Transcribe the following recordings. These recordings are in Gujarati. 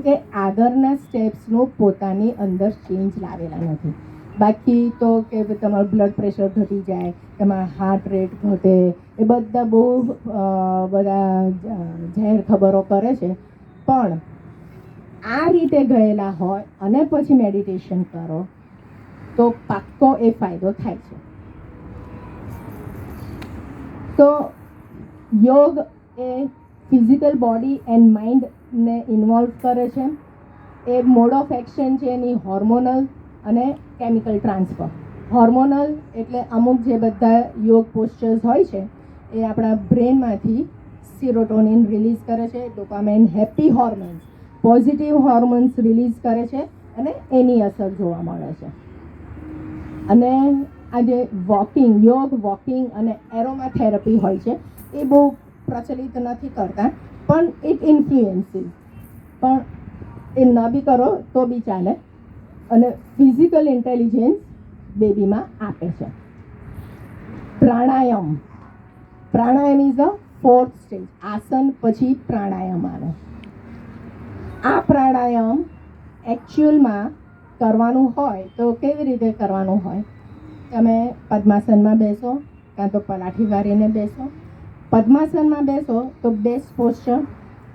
કે આગળના સ્ટેપ્સનું પોતાની અંદર ચેન્જ લાવેલા નથી. બાકી તો કે તમારું બ્લડ પ્રેશર ઘટી જાય, તમારા હાર્ટ રેટ ઘટે, એ બધા બહુ બધા જાહેર ખબરો કરે છે. પણ આ રીતે ગયેલા હોય અને પછી મેડિટેશન કરો તો પાક્કો એ ફાયદો થાય છે. તો યોગ એ ફિઝિકલ બોડી એન્ડ માઇન્ડને ઇન્વોલ્વ કરે છે. એ મોડ ઓફ એક્શન છે એની હોર્મોનલ અને કેમિકલ ટ્રાન્સફર. હોર્મોનલ એટલે અમુક જે બધા યોગ પોસ્ચર્સ હોય છે એ આપણા બ્રેનમાંથી સિરોટોનિન રિલીઝ કરે છે, dopamine happy hormones positive hormones release કરે છે અને એની અસર જોવા મળે છે. અને આ જે વોકિંગ અને એરોમા થેરપી હોય છે એ બહુ પ્રચલિત નથી કરતા, પણ ઇટ ઇન્ફ્લુએન્સીસ. પણ એ ન બી કરો તો બી ચાલે અને ફિઝિકલ ઇન્ટેલિજન્સ બેબીમાં આપે છે. પ્રાણાયામ ઇઝ અ ફોર્થ સ્ટેજ. આસન પછી પ્રાણાયામ આવે. આ પ્રાણાયામ એકચ્યુઅલમાં કરવાનું હોય તો કેવી રીતે કરવાનું હોય? તમે પદ્માસનમાં બેસો કાં તો પલાઠી વારીને બેસો. પદ્માસનમાં બેસો તો બેસ્ટ પોસ્ચર.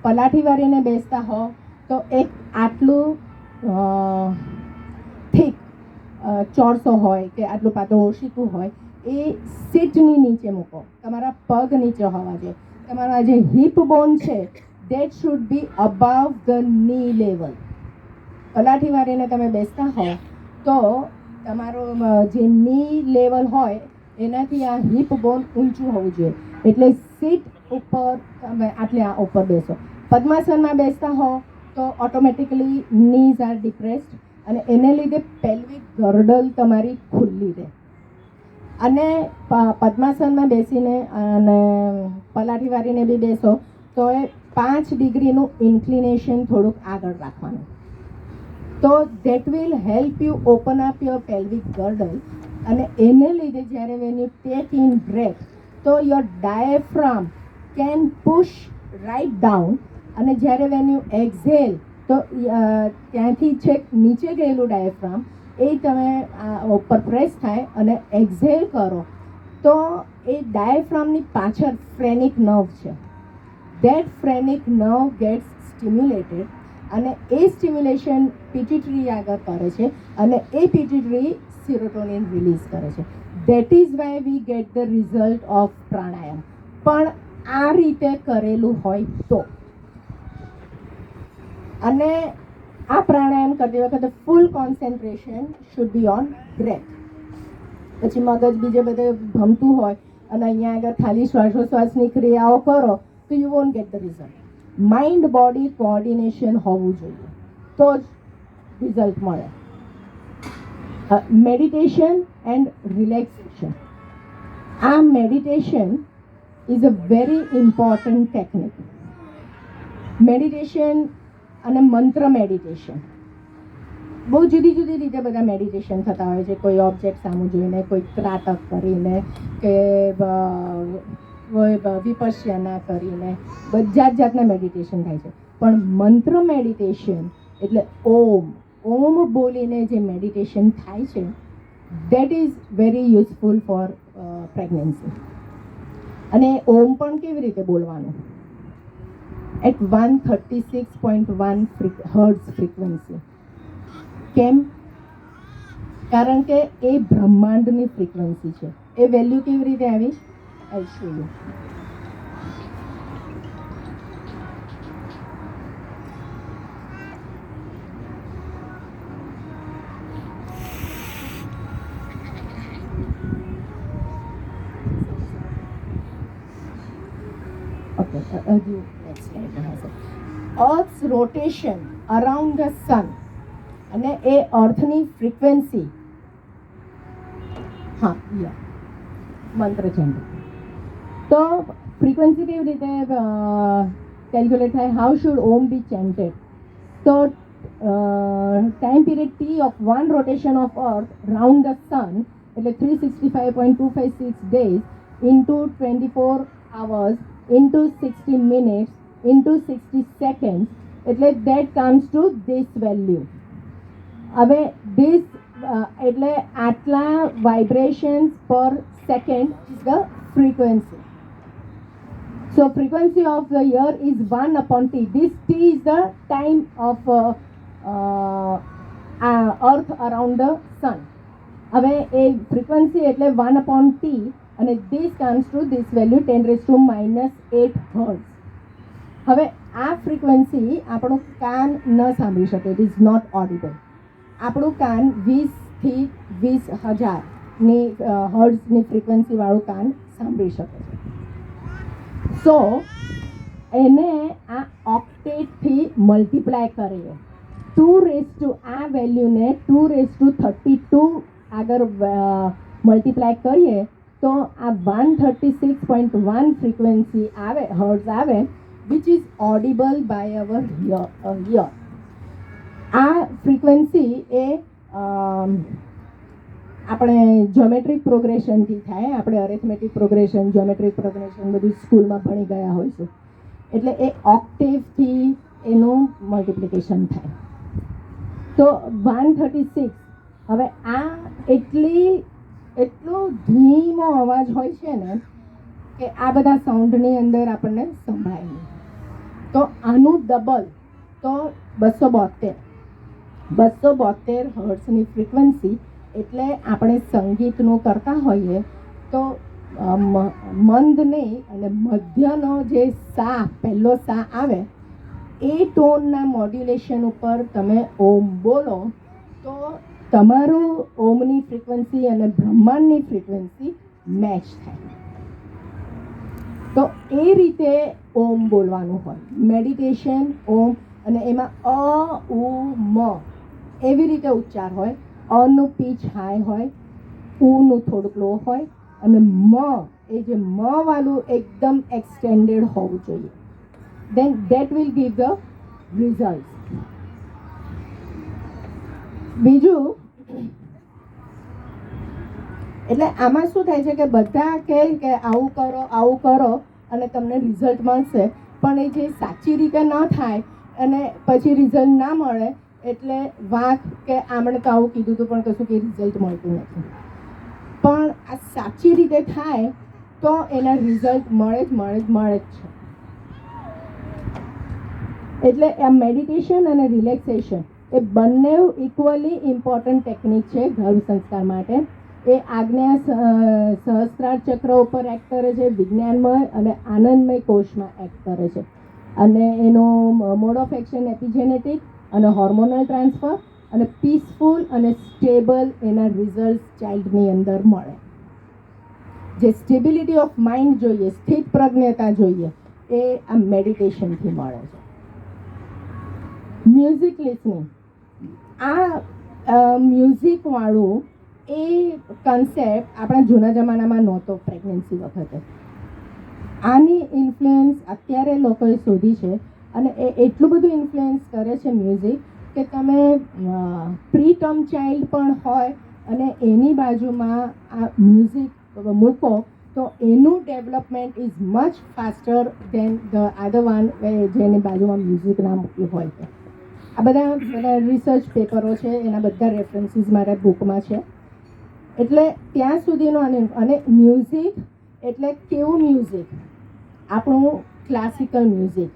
પલાઠી વારીને બેસતા હો તો એક આટલું થીક ચોરસો હોય કે આટલું પાતળું ઓશીકું હોય એ સીટની નીચે મૂકો. તમારા પગ નીચે હોવા જોઈએ. તમારા જે હિપ બોન છે દેટ શુડ બી અબાવ ધ ની લેવલ. પલાઠી વારીને તમે બેસતા હો તો તમારું જે ની લેવલ હોય એનાથી આ હિપ બોન ઊંચું હોવું જોઈએ. એટલે સીટ ઉપર તમે આટલે ઉપર બેસો. પદ્માસનમાં બેસતા હો તો ઓટોમેટિકલી નીઝ આર ડિપ્રેસ્ડ અને એને લીધે પેલ્વિક ગર્ડલ તમારી ખુલ્લી રહે. અને પદ્માસનમાં બેસીને અને પલાઠી વારીને બી બેસો તો એ 5 ડિગ્રીનું ઇન્ક્લિનેશન થોડુંક આગળ રાખવાનું. તો that will help you open up your pelvic girdle. અને એને લીધે જ્યારે when you take in breath તો your diaphragm can push right down. અને જ્યારે વેન યુ એક્ઝેલ તો ત્યાંથી છેક નીચે ગયેલું ડાયાફ્રામ એ તમે ઉપર પ્રેસ થાય અને એક્ઝેલ કરો તો એ ડાયાફ્રામની પાછળ ફ્રેનિક નર્વ છે. દેટ ફ્રેનિક નર્વ ગેટ્સ સ્ટિમ્યુલેટેડ અને એ સ્ટિમ્યુલેશન પીટ્યુટરી આગળ કરે છે અને એ પીટ્યુટરી સિરોટોનિન રિલીઝ કરે છે. That is why we get the result of pranayama. પણ આ રીતે કરેલું હોય તો. અને આ પ્રાણાયામ કરતી વખતે full concentration should be on breath. પછી મગજ બીજે બધે ભમતું હોય અને અહીંયા આગળ ખાલી શ્વાસોશ્વાસની ક્રિયાઓ કરો તો you won't get the result. Mind body coordination હોવું જોઈએ તો જ રિઝલ્ટ મળે. Meditation and relaxation. આ meditation is a very important technique. Meditation અને મંત્ર મેડિટેશન બહુ જુદી જુદી રીતે બધા મેડિટેશન થતા હોય છે. કોઈ ઓબ્જેક્ટ સામું જોઈને, કોઈ ત્રાટક કરીને, કે વિપશ્યના કરીને જાતના મેડિટેશન થાય છે. પણ મંત્ર મેડિટેશન એટલે ઓમ બોલીને જે મેડિટેશન થાય છે that is very useful for pregnancy. અને ઓમ પણ કેવી રીતે બોલવાનું? At 136.1 hertz frequency. કેમ? કારણ કે એ બ્રહ્માંડની ફ્રીક્વન્સી છે. એ વેલ્યુ કેવી રીતે આવી? I show you. Earth's rotation around the sun અને એ અર્થની ફ્રીક્વન્સી. મંત્ર ચેન્જ. તો ફ્રીક્વન્સી કેવી રીતે કેલ્ક્યુલેટ થાય? હાઉ શુડ ઓમ બી ચેન્ટેડ? તો time period T of 1 rotation of earth round the sun એટલે 365.256 days into 24 hours into 60 minutes into 60 seconds એટલે that comes to this value. હવે ધીસ એટલે આટલા વાઇબ્રેશન્સ પર second is the frequency. So frequency of the ear is 1 upon T. This T is the time of Earth around the sun. હવે એ ફ્રીક્વન્સી એટલે 1 upon T અને this comes to this value 10⁻⁻8 hertz. હવે આ ફ્રીક્વન્સી આપણું કાન ન સાંભળી શકે. It is not audible. આપણું કાન 20,000 થી 20,000ની હર્ટ્ઝની ફ્રીક્વન્સીવાળું કાન સાંભળી શકે છે. સો એને આ ઓક્ટેટથી મલ્ટીપ્લાય કરીએ. 2 આ વેલ્યુને 2⁻32 આગળ મલ્ટીપ્લાય કરીએ તો આ 136.1 ફ્રીક્વન્સી આવે, હર્ટ્ઝ આવે, which is audible by our ear. આ ફ્રીક્વન્સી એ આપણે જ્યોમેટ્રિક પ્રોગ્રેશનથી થાય. આપણે અરેથમેટિક પ્રોગ્રેશન, જ્યોમેટ્રિક પ્રોગ્રેશન બધું સ્કૂલમાં ભણી ગયા હોઈશું. એટલે એ ઓક્ટેવથી એનું મલ્ટિપ્લિકેશન થાય. તો 136. હવે આ એટલો ધીમો અવાજ હોય છે ને કે આ બધા સાઉન્ડની અંદર આપણને સંભળાય નહીં. તો આનું ડબલ તો 272 હર્ટ્ઝની ફ્રીક્વન્સી. એટલે આપણે સંગીતનું કરતા હોઈએ તો મંદ નહીં અને મધ્યનો જે સા, પહેલો સા આવે એ ટોનના મોડ્યુલેશન ઉપર તમે ઓમ બોલો તો તમારું ઓમની ફ્રીક્વન્સી અને બ્રહ્માંડની ફ્રીક્વન્સી મેચ થાય. તો એ રીતે ઓમ બોલવાનું હોય. મેડિટેશન ઓમ, અને એમાં અ ઉ મ એવી રીતે ઉચ્ચાર હોય. અનું પીચ હાઈ હોય, ઉનું થોડુંક લો હોય, અને મ એ જે મ વાળું એકદમ એક્સટેન્ડેડ હોવું જોઈએ. then that will give the results. બીજું એટલે આમાં શું થાય છે કે બધા કહે કે આવું કરો અને તમને રિઝલ્ટ મળશે, પણ એ જે સાચી રીતે ન થાય અને પછી રિઝલ્ટ ના મળે એટલે વાંક કે આમણે તો આવું કીધું હતું પણ કશું કે રિઝલ્ટ મળતું નથી. પણ આ સાચી રીતે થાય તો એના રિઝલ્ટ મળે જ છે. એટલે આ મેડિટેશન અને રિલેક્સેશન એ બંને ઇક્વલી ઇમ્પોર્ટન્ટ ટેકનિક છે ગર્ભ સંસ્કાર માટે. એ આજ્ઞા સહસ્ત્રાર ચક્ર ઉપર એક્ટ કરે છે, વિજ્ઞાનમય અને આનંદમય કોષમાં એક્ટ કરે છે, અને એનો મોડ ઓફ એક્શન એપિજેનેટિક અને હોર્મોનલ ટ્રાન્સફર અને પીસફુલ અને સ્ટેબલ એના રિઝલ્ટ ચાઇલ્ડની અંદર મળે. જે સ્ટેબિલિટી ઓફ માઇન્ડ જોઈએ, સ્થિત પ્રજ્ઞતા જોઈએ, એ આ મેડિટેશનથી મળે છે. મ્યુઝિક લિસનિંગ, આ મ્યુઝિકવાળું એ કન્સેપ્ટ આપણા જૂના જમાનામાં નહોતો પ્રેગ્નન્સી વખતે. આની ઇન્ફ્લુઅન્સ અત્યારે લોકોએ શોધી છે, અને એ એટલું બધું ઇન્ફ્લુઅન્સ કરે છે મ્યુઝિક કે તમે પ્રી ટર્મ ચાઇલ્ડ પણ હોય અને એની બાજુમાં આ મ્યુઝિક મૂકો તો એનું development is much faster than the other one જેની બાજુમાં મ્યુઝિક ના મૂક્યું હોય છે. આ બધા રિસર્ચ પેપરો છે, એના બધા રેફરન્સીસ મારા બુકમાં છે. એટલે ત્યાં સુધીનો અને મ્યુઝિક એટલે કેવું મ્યુઝિક? આપણું ક્લાસિકલ મ્યુઝિક,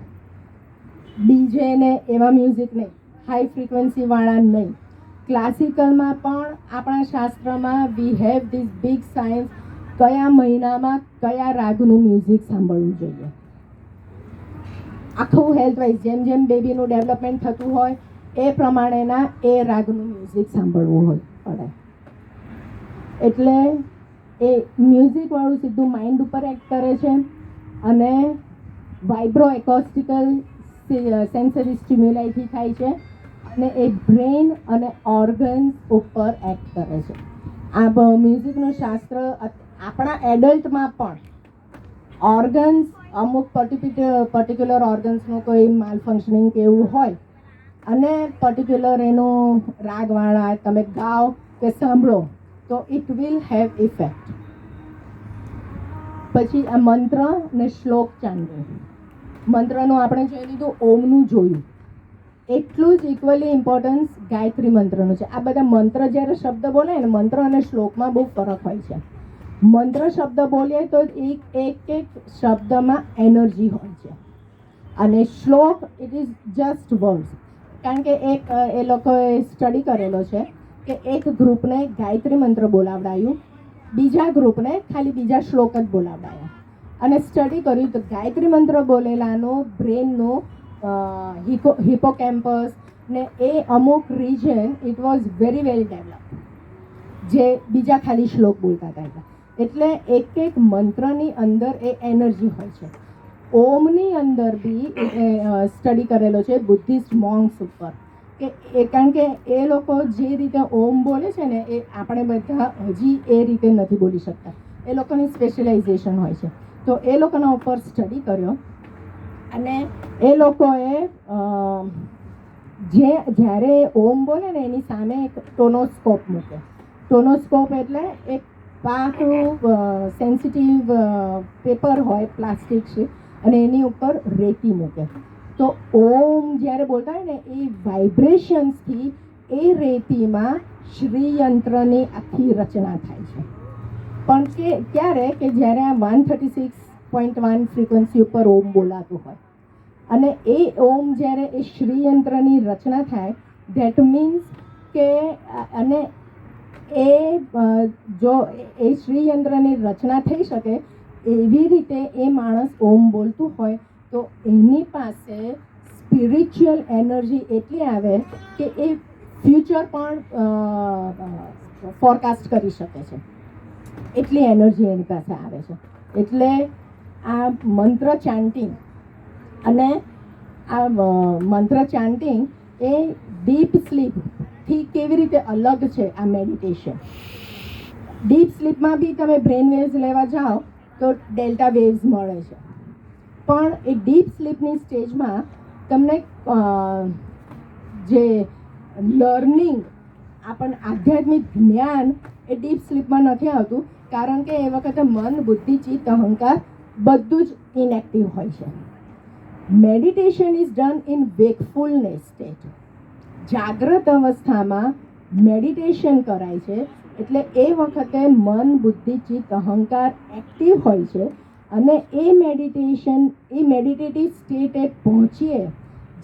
ડીજે ને એવા મ્યુઝિક નહીં, હાઈ ફ્રીક્વન્સીવાળા નહીં. ક્લાસિકલમાં પણ આપણા શાસ્ત્રમાં we have this big science, કયા મહિનામાં કયા રાગનું મ્યુઝિક સાંભળવું જોઈએ. આખું હેલ્થવાઇઝ જેમ બેબીનું ડેવલપમેન્ટ થતું હોય એ પ્રમાણેના એ રાગનું મ્યુઝિક સાંભળવું પડે. એટલે એ મ્યુઝિકવાળું સીધું માઇન્ડ ઉપર એક્ટ કરે છે અને વાઇબ્રો એકોસ્ટિકલ સેન્સરી સ્ટિમ્યુલાઈથી થાય છે, અને એ બ્રેઇન અને ઓર્ગન્સ ઉપર એક્ટ કરે છે. આ મ્યુઝિકનું શાસ્ત્ર આપણા એડલ્ટમાં પણ ઓર્ગન્સ, અમુક પર્ટિક્યુલર ઓર્ગન્સનું કોઈ માલ ફંક્શનિંગ કે એવું હોય અને પર્ટિક્યુલર એનું રાગવાળા તમે ગાઓ કે સાંભળો તો ઇટ વિલ હેવ ઇફેક્ટ. પછી આ મંત્ર ને શ્લોક ચાંદવું. મંત્રનું આપણે જોઈ લીધું, ઓમનું જોયું. એટલું જ ઇક્વલી ઇમ્પોર્ટન્સ ગાયત્રી મંત્રનું છે. આ બધા મંત્ર જ્યારે શબ્દ બોલે ને, મંત્ર અને શ્લોકમાં બહુ ફરક હોય છે. મંત્ર શબ્દ બોલીએ તો એક શબ્દમાં એનર્જી હોય છે, અને શ્લોક ઇટ ઇઝ જસ્ટ વર્ડ્સ. કારણ કે એ લોકોએ સ્ટડી કરેલો છે કે એક ગ્રુપને ગાયત્રી મંત્ર બોલાવડાયું, બીજા ગ્રુપને ખાલી બીજા શ્લોક જ બોલાવડાયા, અને સ્ટડી કર્યું તો ગાયત્રી મંત્ર બોલેલાનું બ્રેનનું હિપોકેમ્પસ ને એ અમુક region it was very well develop, જે બીજા ખાલી શ્લોક બોલતા હતા. એટલે એક મંત્રની અંદર એ એનર્જી હોય છે. ઓમની અંદર બી સ્ટડી કરેલો છે બુદ્ધિસ્ટ મોંગ્સ ઉપર, કે કારણ કે એ લોકો જે રીતે ઓમ બોલે છે ને, એ આપણે બધા હજી એ રીતે નથી બોલી શકતા. એ લોકોની સ્પેશિયલાઇઝેશન હોય છે. તો એ લોકોના ઉપર સ્ટડી કર્યો, અને એ લોકોએ જ્યારે ઓમ બોલે ને એની સામે એક ટોનોસ્કોપ મૂકે. ટોનોસ્કોપ એટલે એક પાકું સેન્સિટિવ પેપર હોય, પ્લાસ્ટિક છે, અને એની ઉપર રેતી મૂકે. તો ઓમ જ્યારે બોલતા હોય ને, એ વાઇબ્રેશન્સથી એ રેતીમાં શ્રીયંત્રની આખી રચના થાય છે. પણ ક્યારે કે જ્યારે આ 136.1 ફ્રીક્વન્સી ઉપર ઓમ બોલાતું હોય, અને એ ઓમ જ્યારે એ શ્રીયંત્રની રચના થાય, ધેટ મીન્સ કે અને જો એ શ્રીયંત્રની રચના થઈ શકે એવી રીતે એ માણસ ઓમ બોલતું હોય, તો એની પાસે સ્પિરિચ્યુઅલ એનર્જી એટલી આવે કે એ ફ્યુચર પણ ફોરકાસ્ટ કરી શકે છે. એટલી એનર્જી એની પાસે આવે છે. એટલે આ મંત્ર ચાન્ટિંગ એ ડીપ સ્લીપથી કેવી રીતે અલગ છે આ મેડિટેશન. ડીપ સ્લીપમાં બી તમે બ્રેન વેવ્સ લેવા જાઓ તો ડેલ્ટા વેવ્સ મળે છે, પણ એ ડીપ સ્લીપની સ્ટેજમાં તમને જે લર્નિંગ, આપણને આધ્યાત્મિક જ્ઞાન એ ડીપ સ્લીપમાં નથી આવતું, કારણ કે એ વખતે મન, બુદ્ધિ, ચિત્ત, અહંકાર બધું જ ઇનએક્ટિવ હોય છે. Meditation is done in wakefulness state. જાગ્રત અવસ્થામાં મેડિટેશન કરાય છે, એટલે એ વખતે મન, બુદ્ધિ, ચિત્ત, અહંકાર એક્ટિવ હોય છે, અને એ મેડિટેટિવ સ્ટેટે પહોંચીએ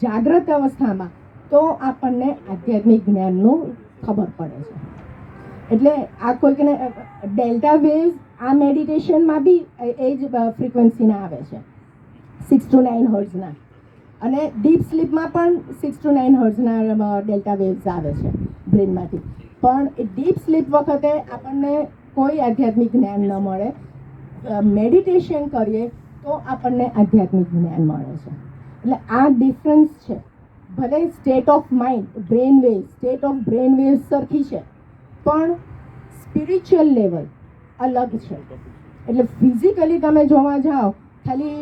જાગ્રત અવસ્થામાં તો આપણને આધ્યાત્મિક જ્ઞાનનું ખબર પડે છે. એટલે આ કોઈકને ડેલ્ટા વેવ્સ આ મેડિટેશનમાં બી એ જ ફ્રીક્વન્સીના આવે છે, 6 to 9 હર્ટ્ઝના, અને ડીપ સ્લીપમાં પણ 6 to 9 હર્ટ્ઝના ડેલ્ટા વેવ્સ આવે છે બ્રેનમાંથી. પણ એ ડીપ સ્લીપ વખતે આપણને કોઈ આધ્યાત્મિક જ્ઞાન ન મળે. મેડિટેશન કરીએ તો આપણને આધ્યાત્મિક જ્ઞાન મળે છે. એટલે આ ડિફરન્સ છે. ભલે state of mind, brain waves, state of brain waves સરખી છે, પણ સ્પિરિચ્યુઅલ લેવલ અલગ છે. એટલે ફિઝિકલી તમે જોવા જાઓ, ખાલી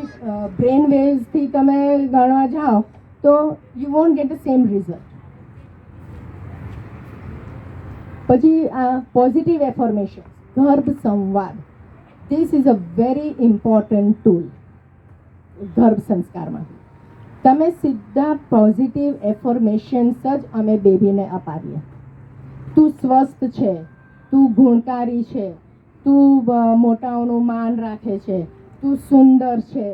બ્રેન વેવ્સથી તમે ગણવા જાઓ તો you won't get the same result. પછી આ પોઝિટિવ એફર્મેશન, ગર્ભ સંવાદ, this is a very important tool. ગર્ભ સંસ્કારમાં તમે સીધા પોઝિટિવ એફર્મેશન્સ જ અમે બેબીને અપાવીએ. તું સ્વસ્થ છે, તું ગુણકારી છે, તું મોટાઓનું માન રાખે છે, તું સુંદર છે,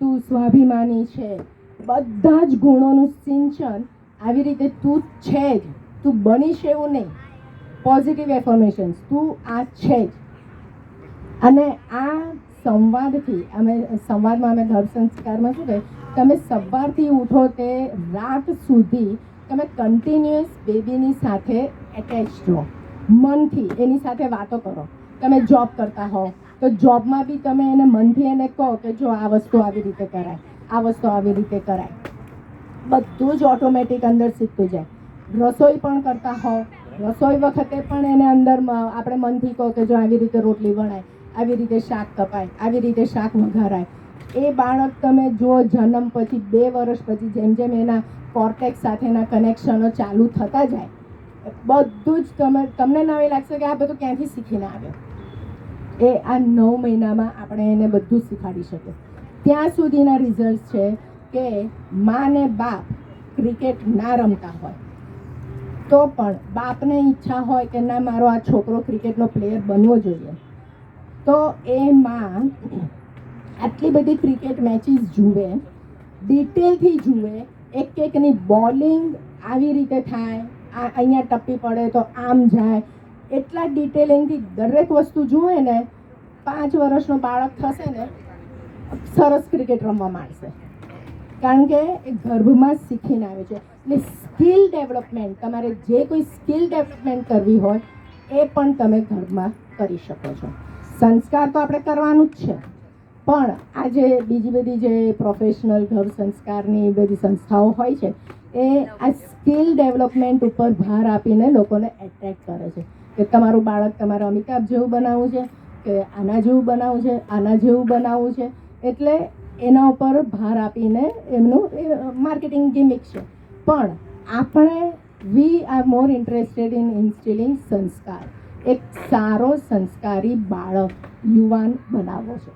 તું સ્વાભિમાની છે, બધા જ ગુણોનું સિંચન આવી રીતે તું છે જ, તું બનીશ એવું નહીં. પોઝિટિવ એફર્મેશન્સ, તું આ છે જ. અને આ સંવાદથી સંવાદમાં અમે ગર્ભ સંસ્કારમાં શું કહે, તમે સવારથી ઉઠો તે રાત સુધી તમે કન્ટિન્યુઅસ બેબીની સાથે એટેચ રહો, મનથી એની સાથે વાતો કરો. તમે જોબ કરતા હો તો જોબમાં બી તમે એને મનથી એને કહો કે જો આ વસ્તુ આવી રીતે કરાય, આ વસ્તુ આવી રીતે કરાય. બધું જ ઓટોમેટિક અંદર શીખતું જાય. રસોઈ પણ કરતા હો, રસોઈ વખતે પણ એને અંદર આપણે મનથી કહો કે જો આવી રીતે રોટલી વણાય, આવી રીતે શાક કપાય, આવી રીતે શાક વઘારાય. એ બાળક તમે જો જન્મ પછી 2 વર્ષ પછી જેમ જેમ એના કોર્ટેક્સ સાથેના કનેક્શનો ચાલુ થતા જાય, બધું જ તમને નવી લાગશે કે આ બધું ક્યાંથી શીખીને આવ્યો. એ આ 9 મહિનામાં આપણે એને બધું જ શીખવાડી શકીએ. ત્યાં સુધીના રિઝલ્ટ છે કે મા ને બાપ ક્રિકેટ ના રમતા હોય તો પણ બાપને ઈચ્છા હોય કે ના મારો આ છોકરો ક્રિકેટનો પ્લેયર બનવો જોઈએ, તો એ માં આટલી બધી ક્રિકેટ મેચીસ જુએ, ડિટેલથી જુએ, એક એકની બોલિંગ આવી રીતે થાય, આ અહીંયા ટપ્પી પડે તો આમ જાય, એટલા ડિટેલિંગથી દરેક વસ્તુ જુએ ને 5 વર્ષનો બાળક થશે ને સરસ ક્રિકેટ રમવા માંડશે, કારણ કે એ ગર્ભમાં શીખીને આવે છે. એટલે સ્કિલ ડેવલપમેન્ટ, તમારે જે કોઈ સ્કિલ ડેવલપમેન્ટ કરવી હોય એ પણ તમે ઘરમાં કરી શકો છો. સંસ્કાર તો આપણે કરવાનું જ છે, પણ આ જે બીજી બધી જે પ્રોફેશનલ ઘર સંસ્કારની બધી સંસ્થાઓ હોય છે એ આ સ્કિલ ડેવલપમેન્ટ ઉપર ભાર આપીને લોકોને એટ્રેક્ટ કરે છે કે તમારું બાળક તમારે અમિતાભ જેવું બનાવવું છે કે આના જેવું બનાવવું છે, આના જેવું બનાવવું છે, એટલે એના ઉપર ભાર આપીને એમનું માર્કેટિંગ ગિમિક છે. પણ આપણે we are more interested in instilling sanskar, એક સારો સંસ્કારી બાળક યુવાન બનાવવો છે.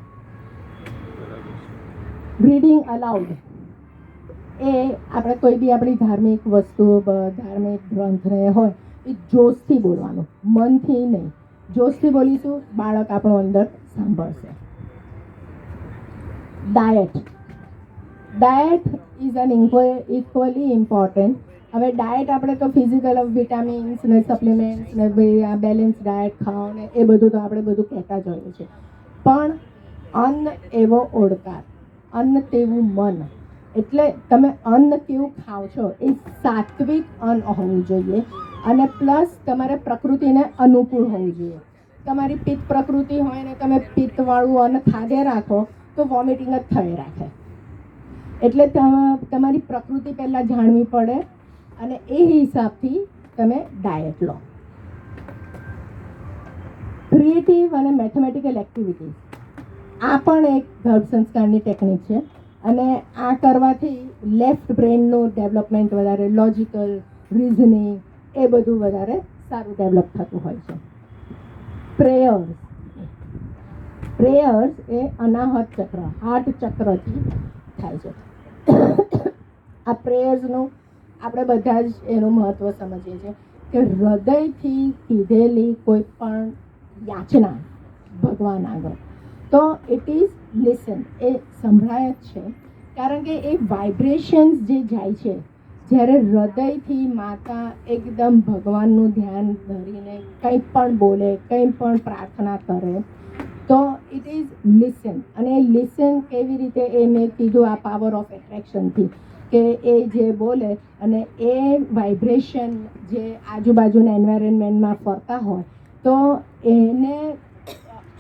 રીડિંગ અલાઉડ એ આપણે કોઈ બી આપણી ધાર્મિક વસ્તુઓ, ધાર્મિક ગ્રંથને હોય એ જોશથી બોલવાનું, મનથી નહીં. જોશથી બોલીશું બાળક આપણો અંદર સાંભળશે. Diet is an equally important. હવે ડાયટ આપણે તો ફિઝિકલ વિટામિન્સ ને સપ્લિમેન્ટ્સ ને આ બેલેન્સ ડાયટ ખાઓ ને એ બધું તો આપણે બધું કહેતા જ હોઈએ છીએ, પણ અન્ન એવો ઓડકાર, અન્ન તેવું મન. એટલે તમે અન્ન કેવું ખાઓ છો એ સાત્વિક અન્ન હોવું જોઈએ, અને પ્લસ તમારે પ્રકૃતિને અનુકૂળ હોવું જોઈએ. તમારી પિત્ત પ્રકૃતિ હોય ને તમે પિત્તવાળું અન્ન ખાધે રાખો તો વોમિટિંગ જ થઈ રાખે. એટલે તમારી પ્રકૃતિ પહેલાં જાણવી પડે અને એ હિસાબથી તમે ડાયટ લો. ક્રિએટિવ અને મેથેમેટિકલ એક્ટિવિટીઝ આ પણ એક ગર્ભ સંસ્કારની ટેકનિક છે, અને આ કરવાથી લેફ્ટ બ્રેનનું ડેવલપમેન્ટ વધારે, લોજિકલ રિઝનિંગ એ બધું વધારે સારું ડેવલપ થતું હોય છે. પ્રેયર્સ એ અનાહત ચક્ર, હાર્ટ ચક્રથી થાય છે. આ પ્રેયર્સનું આપણે બધા જ એનું મહત્ત્વ સમજીએ છીએ કે હૃદયથી કીધેલી કોઈ પણ યાચના ભગવાન આગળ તો ઇટ ઇઝ લિસન, એ સંભળાય જ છે, કારણ કે એ વાઇબ્રેશન્સ જે જાય છે જ્યારે હૃદયથી માતા એકદમ ભગવાનનું ધ્યાન ધરીને કંઈ પણ બોલે, કંઈ પણ પ્રાર્થના કરે તો ઇટ ઇઝ લિસન. અને એ લિસન કેવી રીતે, એ મેં કીધું આ પાવર ઓફ એટ્રેક્શનથી, કે એ જે બોલે અને એ વાઇબ્રેશન જે આજુબાજુના એન્વાયરમેન્ટમાં ફરતા હોય તો એને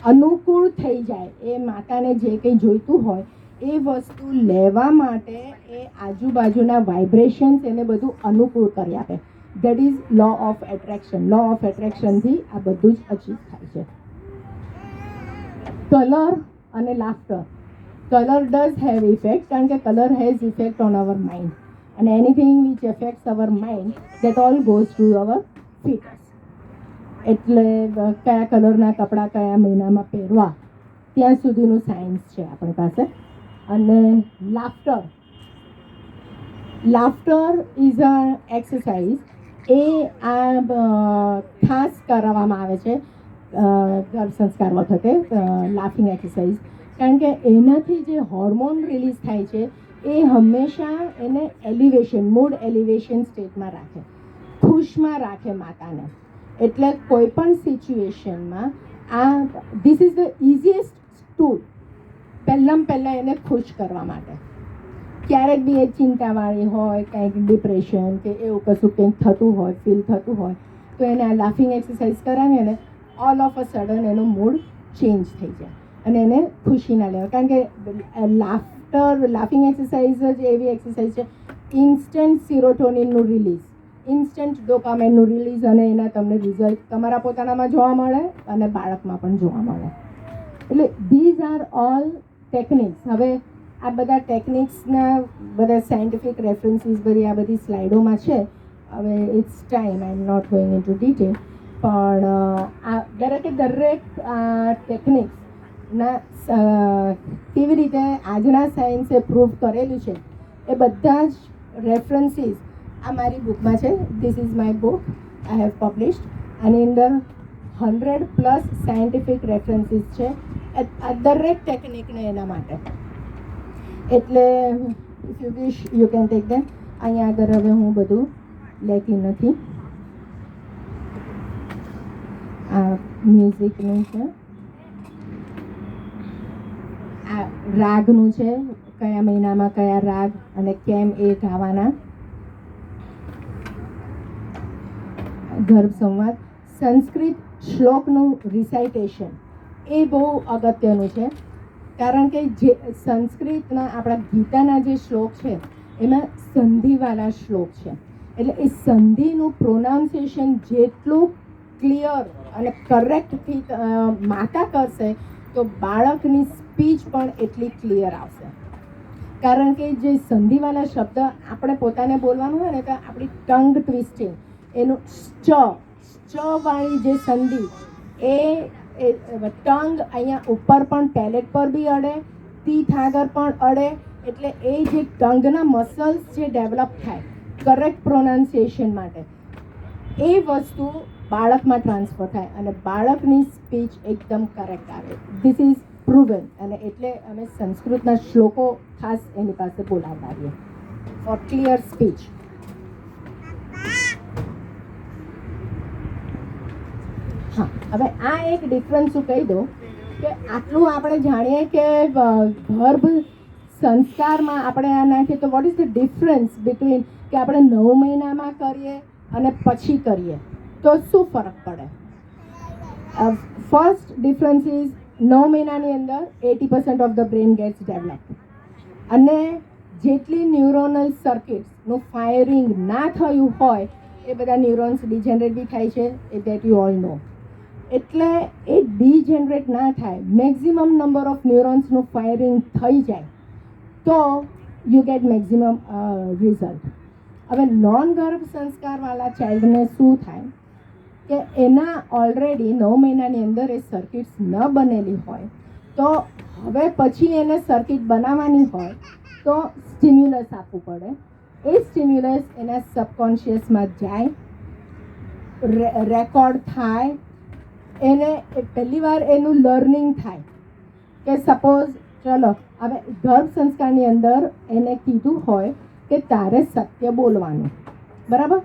અનુકૂળ થઈ જાય, એ માતાને જે કંઈ જોઈતું હોય એ વસ્તુ લેવા માટે એ આજુબાજુના વાઇબ્રેશન્સ એને બધું અનુકૂળ કરી આપે. That is law of attraction. Law of એટ્રેક્શનથી આ બધું જ અચીવ થાય છે. કલર અને laughter. Colour does have effect, કારણ કે colour has effect on our mind, અને anything which affects our mind that all goes to our fitness. એટલે કયા કલરના કપડાં કયા મહિનામાં પહેરવા ત્યાં સુધીનું સાયન્સ છે આપણી પાસે. અને લાફ્ટર ઇઝ અ એક્સરસાઇઝ. એ ખાસ કરાવવામાં આવે છે ગર્ભ સંસ્કાર વખતે, લાફિંગ એક્સરસાઇઝ, કારણ કે એનાથી જે હોર્મોન રિલીઝ થાય છે એ હંમેશા એને એલિવેશન, મૂડ એલિવેશન સ્ટેટમાં રાખે, ખુશમાં રાખે માતાને. એટલે કોઈ પણ સિચ્યુએશનમાં આ this is the easiest tool પહેલાં એને ખુશ કરવા માટે. ક્યારેક બી એ ચિંતાવાળી હોય, કંઈક ડિપ્રેશન કે એવું કશું કંઈક થતું હોય, ફીલ થતું હોય તો એને આ લાફિંગ એક્સરસાઇઝ કરાવીએ ને ઓલ ઓફ અ સડન એનો મૂડ ચેન્જ થઈ જાય અને એને ખુશી ના લેવાય. કારણ કે લાફિંગ એક્સરસાઇઝ જ એવી એક્સરસાઇઝ છે, ઇન્સ્ટન્ટ સિરોટોનિનનું રિલીઝ, ઇન્સ્ટન્ટ ડોપામાઇનનું રિલીઝ, અને એના તમને રિઝલ્ટ તમારા પોતાનામાં જોવા મળે અને બાળકમાં પણ જોવા મળે. એટલે ધીઝ આર ઓલ ટેકનિક્સ. હવે આ બધા ટેકનિક્સના બધા સાયન્ટિફિક રેફરન્સીસ બધી આ બધી સ્લાઇડોમાં છે. હવે it's time, I am not going into detail, પણ આ દરેક ટેકનિક્સના કેવી રીતે આજના સાયન્સે પ્રૂવ કરેલું છે એ બધા જ રેફરન્સીસ આ મારી બુકમાં છે. This is my book I have published. આની અંદર 100+ સાયન્ટિફિક રેફરન્સીસ છે આ દરેક ટેકનિકને એના માટે. એટલે if you wish you can take ધેમ. અહીંયા આગળ હવે હું બધું લેતી નથી. આ મ્યુઝિકનું છે, આ રાગનું છે, કયા મહિનામાં કયા રાગ અને કેમ એ ગાવાના. ગર્ભ સંવાદ. સંસ્કૃત શ્લોકનું રિસાઇટેશન એ બહુ અગત્યનું છે, કારણ કે જે સંસ્કૃતના આપણા ગીતાના જે શ્લોક છે એમાં સંધિવાળા શ્લોક છે. એટલે એ સંધિનું પ્રોનાઉન્સિએશન જેટલું ક્લિયર અને કરેક્ટથી માતા કરશે તો બાળકની સ્પીચ પણ એટલી ક્લિયર આવશે. કારણ કે જે સંધિવાળા શબ્દ આપણે પોતાને બોલવાનું હોય ને તો આપણી ટંગ ટ્વિસ્ટિંગ, એનું ચ વાળી જે સંધિ એ ટંગ અહીંયા ઉપર પણ પેલેટ પર બી અડે, તીથ આગળ પણ અડે. એટલે એ જે ટંગના મસલ્સ જે ડેવલપ થાય કરેક્ટ પ્રોનાઉન્સિએશન માટે, એ વસ્તુ બાળકમાં ટ્રાન્સફર થાય અને બાળકની સ્પીચ એકદમ કરેક્ટ આવે. This is proven. અને એટલે અમે સંસ્કૃતના શ્લોકો ખાસ એની પાસે બોલાવતા આવીએ ફોર ક્લિયર સ્પીચ. હા, હવે આ એક ડિફરન્સ હું કહી દઉં કે આટલું આપણે જાણીએ કે ગર્ભ સંસ્કારમાં આપણે આ નાખીએ તો what is the difference between કે આપણે 9 મહિનામાં કરીએ અને પછી કરીએ તો શું ફરક પડે. ફર્સ્ટ ડિફરન્સ ઇઝ 9 મહિનાની અંદર 80% of the brain gets develop, અને જેટલી ન્યુરોનલ સર્કિટ્સનું ફાયરિંગ ના થયું હોય એ બધા ન્યુરોન્સ ડિજનરેટ બી થાય છે, એ દેટ યુ ઓલ નો. એટલે એ ડિજનરેટ ના થાય, મેક્ઝિમમ નંબર ઓફ ન્યુરોન્સનું ફાયરિંગ થઈ જાય તો યુ ગેટ મેક્ઝિમમ રિઝલ્ટ. હવે નોન ગર્ભ સંસ્કારવાળા ચાઇલ્ડને શું થાય કે એના ઓલરેડી 9 મહિનાની અંદર એ સર્કિટ્સ ન બનેલી હોય, તો હવે પછી એને સર્કિટ બનાવવાની હોય તો સ્ટિમ્યુલસ આપવું પડે. એ સ્ટિમ્યુલસ એના સબકોન્શિયસમાં જાય, રેકોર્ડ થાય, એને પહેલી વાર એનું લર્નિંગ થાય કે સપોઝ ચલો હવે ગર્ભ સંસ્કારની અંદર એને કીધું હોય કે તારે સત્ય બોલવાનું, બરાબર.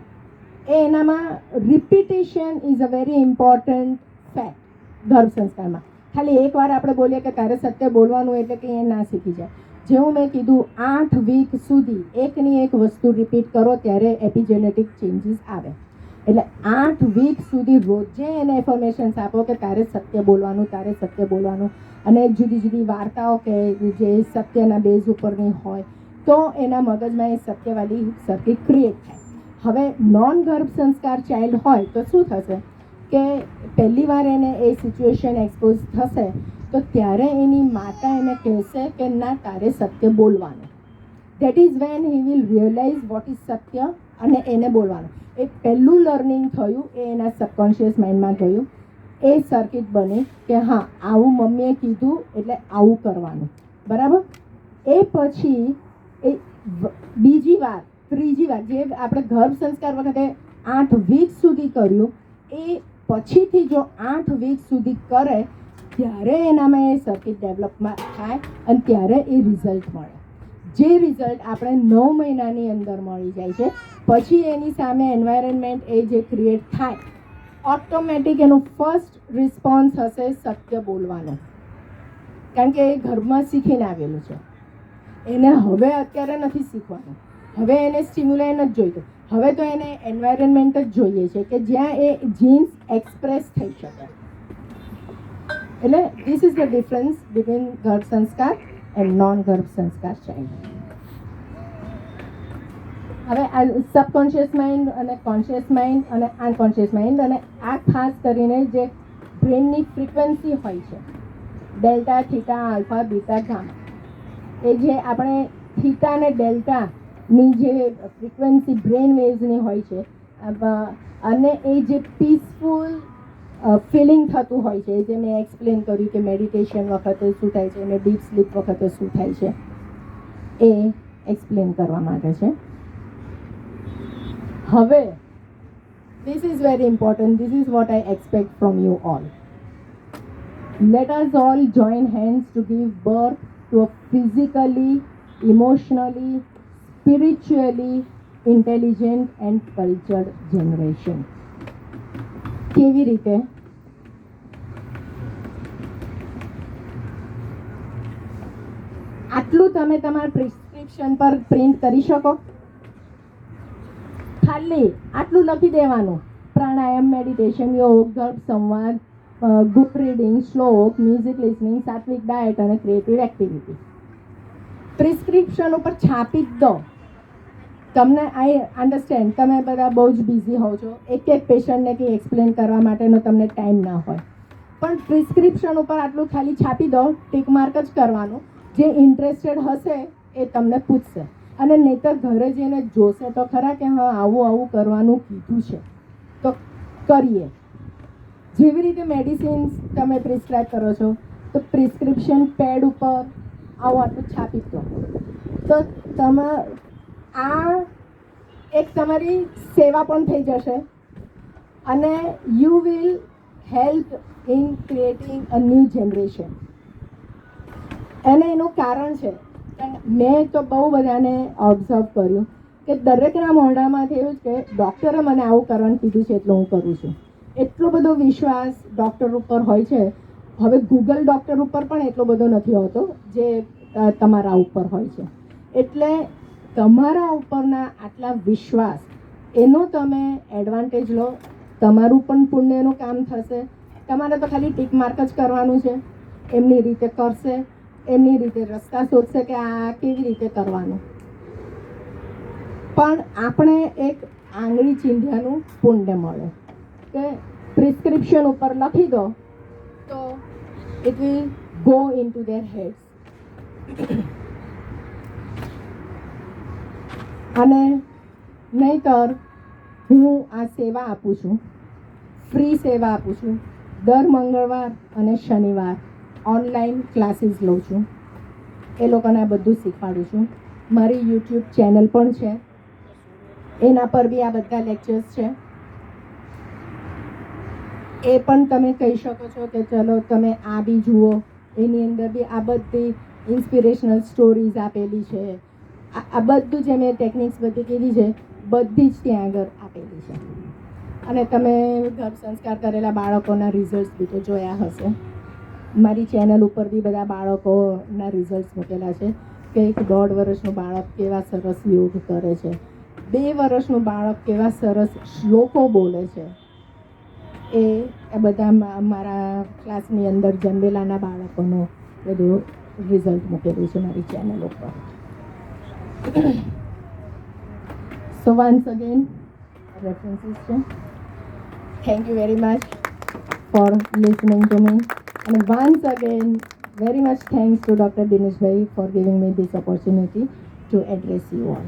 એ એનામાં repetition is a very important fact. ગર્ભ સંસ્કારમાં ખાલી એકવાર આપણે બોલીએ કે તારે સત્ય બોલવાનું એટલે કે એ ના શીખી જાય. જેવું મેં કીધું 8 વીક સુધી એકની એક વસ્તુ રિપીટ કરો ત્યારે એપિજેનેટિક ચેન્જીસ આવે. એટલે 8 વીક સુધી રોજે એને ઇન્ફોર્મેશન્સ આપો કે તારે સત્ય બોલવાનું, તારે સત્ય બોલવાનું. અને જુદી જુદી વાર્તાઓ કે જે સત્યના બેઝ ઉપરની હોય તો એના મગજમાં એ સત્યવાળી સર્કિટ ક્રિએટ થાય. હવે નોન ગર્ભ સંસ્કાર ચાઇલ્ડ હોય તો શું થશે કે પહેલી વાર એને એ સિચ્યુએશન એક્સપોઝ થશે તો ત્યારે એની માતા એને કહેશે કે ના તારે સત્ય બોલવાનું. That is when he will realise what is satya અને એને બોલવાનું. એ પહેલું લર્નિંગ થયું, એ એના સબકોન્શિયસ માઇન્ડમાં ગયું, એ સર્કિટ બની કે હા આવું મમ્મીએ કીધું એટલે આવું કરવાનું, બરાબર. એ પછી એ બીજી વાર ત્રીજી વાર જે આપણે ગર્ભ સંસ્કાર વખતે 8 વીક સુધી કર્યું, એ પછીથી જો 8 વીક સુધી કરે ત્યારે એનામાં એ સર્કિટ ડેવલપમાં થાય અને ત્યારે એ રિઝલ્ટ મળે. જે રિઝલ્ટ આપણે 9 મહિનાની અંદર મળી જાય છે. પછી એની સામે એન્વાયરમેન્ટ એ જે ક્રિએટ થાય, ઓટોમેટિક એનું ફર્સ્ટ રિસ્પોન્સ હશે સત્ય બોલવાનો, કારણ કે એ ઘરમાં શીખીને આવેલું છે. એને હવે અત્યારે નથી શીખવાનું, હવે એને સ્ટિમ્યુલાઈ નથી જોઈતું, હવે તો એને એન્વાયરમેન્ટ જ જોઈએ છે કે જ્યાં એ જીન્સ એક્સપ્રેસ થઈ શકે. એટલે this is the difference between garbh sanskar and non garbh sanskar child. હવે આ સબકોન્શિયસ માઇન્ડ અને કોન્શિયસ માઇન્ડ અને અનકોન્શિયસ માઇન્ડ, અને આ ખાસ કરીને જે બ્રેનની ફ્રીક્વન્સી હોય છે delta, theta, alpha, beta, gamma, એ જે આપણે થીટા અને ડેલ્ટાની જે ફ્રીક્વન્સી બ્રેન વેવ્સની હોય છે, અને એ જે પીસફુલ ફિલિંગ થતું હોય છે, જે મેં એક્સપ્લેન કર્યું કે મેડિટેશન વખતે શું થાય છે અને ડીપ સ્લીપ વખતે શું થાય છે, એ એક્સપ્લેન કરવા માટે છે. હવે this is very important. This is what I expect from you all. Let us all join hands to give birth to a physically, emotionally, spiritually intelligent and cultured generation. કેવી રીતે? આટલું તમે તમારા પ્રિસ્ક્રિપ્શન પર પ્રિન્ટ કરી શકો? ખાલી આટલું લખી દેવાનું: પ્રાણાયામ, મેડિટેશન, યોગ, ગર્ભ સંવાદ, ગુડ રીડિંગ, શ્લોક, મ્યુઝિક લિસનિંગ, સાત્વિક ડાયટ અને ક્રિએટિવ એક્ટિવિટી. પ્રિસ્ક્રિપ્શન ઉપર છાપી જ દો. તમને આઈ અન્ડરસ્ટેન્ડ, તમે બધા બહુ જ બિઝી હોવ છો, એક એક પેશન્ટને કંઈ એક્સપ્લેન કરવા માટેનો તમને ટાઈમ ના હોય, પણ પ્રિસ્ક્રિપ્શન ઉપર આટલું ખાલી છાપી દો, ટીક માર્ક જ કરવાનું. જે ઇન્ટરેસ્ટેડ હશે એ તમને પૂછશે, અને નહીંતર ઘરે જઈને જોશે તો ખરા કે હા આવું આવું કરવાનું કીધું છે તો કરીએ. જેવી રીતે મેડિસિન્સ તમે પ્રિસ્ક્રાઇબ કરો છો તો પ્રિસ્ક્રિપ્શન પેડ ઉપર આવું આટલું છાપી દો. તો તમે આ એક તમારી સેવા પણ થઈ જશે, અને you will help in creating a new generation. અને એનું કારણ છે, મેં તો બહુ બધાને ઓબ્ઝર્વ કર્યું કે દરેકના મોઢામાંથી એવું જ કે ડૉક્ટરે મને આવું કરવાનું કીધું છે એટલે હું કરું છું. એટલો બધો વિશ્વાસ ડૉક્ટર ઉપર હોય છે. હવે ગૂગલ ડૉક્ટર ઉપર પણ એટલો બધો નથી હોતો જે તમારા ઉપર હોય છે. એટલે તમારા ઉપરના આટલા વિશ્વાસ, એનો તમે એડવાન્ટેજ લો. તમારું પણ પુણ્યનું કામ થશે. તમારે તો ખાલી ટીક માર્ક જ કરવાનું છે. એમની રીતે કરશે, એમની રીતે રસ્તા શોધશે કે આ કેવી રીતે કરવાનું. પણ આપણે એક આંગળી ચીંધ્યાનું પુણ્ય મળે કે પ્રિસ્ક્રિપ્શન ઉપર લખી દો તો it will go into their heads. અને નહીંતર હું આ સેવા આપું છું, ફ્રી સેવા આપું છું. દર મંગળવાર અને શનિવાર ઓનલાઈન ક્લાસીસ લઉં છું. એ લોકોને આ બધું શીખવાડું છું. મારી યુટ્યુબ ચેનલ પણ છે, એના પર બી આ બધા લેક્ચર્સ છે. એ પણ તમે કહી શકો છો કે ચલો તમે આ બી જુઓ. એની અંદર બી આ બધી ઇન્સ્પિરેશનલ સ્ટોરીઝ આપેલી છે. આ બધું જે મેં ટેકનિક્સ બધી કીધી છે બધી જ ત્યાં આગળ આપેલી છે. અને તમે ગર્ભ સંસ્કાર કરેલા બાળકોના રિઝલ્ટ બી તો જોયા હશે. મારી ચેનલ ઉપર બી બધા બાળકોના રિઝલ્ટ મૂકેલા છે કે 1.5 વર્ષનું બાળક કેવા સરસ યોગ કરે છે, 2 વર્ષનું બાળક કેવા સરસ શ્લોકો બોલે છે. એ બધા મારા ક્લાસની અંદર જન્મેલાના બાળકોનું બધું રિઝલ્ટ મૂકેલું છે મારી ચેનલ ઉપર. સો વન્સ અગેન રેફરન્સીસ છે. Thank you very much for listening to me. And once again, very much thanks to Dr. Dineshbhai for giving me this opportunity to address you all.